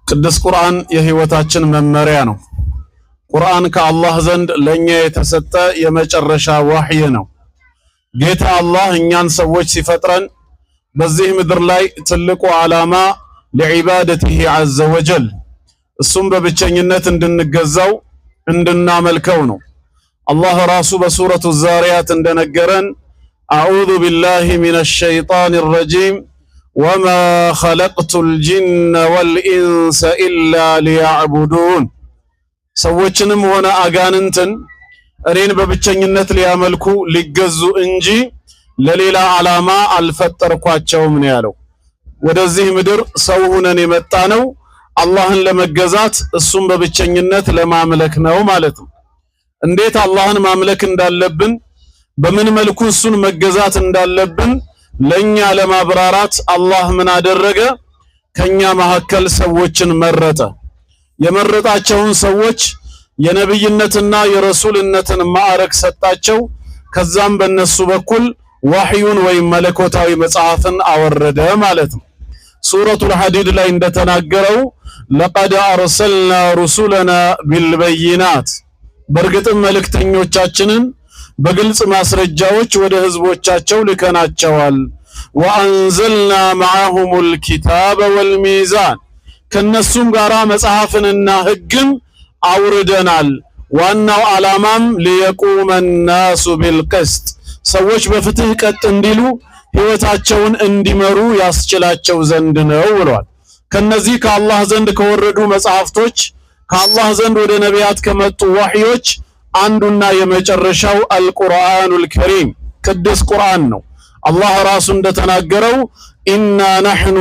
ቅዱስ ቁርአን የህይወታችን መመሪያ ነው። ቁርአን ከአላህ ዘንድ ለኛ የተሰጠ የመጨረሻ ወህይ ነው። ጌታ አላህ እኛን ሰዎች ሲፈጥረን በዚህ ምድር ላይ ትልቁ ዓላማ ለዒባደቲሂ ዐዘ ወጀል እሱም በብቸኝነት እንድንገዛው እንድናመልከው ነው። አላህ ራሱ በሱረቱ ዛሪያት እንደነገረን አዑዙ ቢላሂ ሚነሽ ሸይጣኒ ረጂም ወማ ኸለቅቱል ጂነ ወልኢንሰ ኢላ ሊያዕቡዱን ሰዎችንም ሆነ አጋንንትን እኔን በብቸኝነት ሊያመልኩ ሊገዙ እንጂ ለሌላ ዓላማ አልፈጠርኳቸውም ነው ያለው። ወደዚህ ምድር ሰው ሆነን የመጣ ነው አላህን ለመገዛት እሱም በብቸኝነት ለማምለክ ነው ማለት ነው። እንዴት አላህን ማምለክ እንዳለብን በምን መልኩ እሱን መገዛት እንዳለብን ለኛ ለማብራራት አላህ ምን አደረገ? ከኛ መካከል ሰዎችን መረጠ። የመረጣቸውን ሰዎች የነብይነትና የረሱልነትን ማዕረግ ሰጣቸው። ከዛም በእነሱ በኩል ወህዩን ወይም መለኮታዊ መጽሐፍን አወረደ ማለት ነው። ሱረቱል ሐዲድ ላይ እንደተናገረው ለቀድ አርሰልና ሩሱለና ቢልበይናት በእርግጥም መልእክተኞቻችንን በግልጽ ማስረጃዎች ወደ ህዝቦቻቸው ልከናቸዋል። ወአንዘልና መዐሁሙል ኪታበ ወልሚዛን ከነሱም ጋራ መጽሐፍንና ህግን አውርደናል። ዋናው ዓላማም ሊየቁመ ናሱ ቢልቅስጥ ሰዎች በፍትህ ቀጥ እንዲሉ ህይወታቸውን እንዲመሩ ያስችላቸው ዘንድ ነው ብሏል። ከነዚህ ከአላህ ዘንድ ከወረዱ መጽሐፍቶች ከአላህ ዘንድ ወደ ነቢያት ከመጡ ወህዮች አንዱና የመጨረሻው አልቁርአኑል ከሪም ቅዱስ ቁርአን ነው። አላህ ራሱ እንደተናገረው ኢና ነሕኑ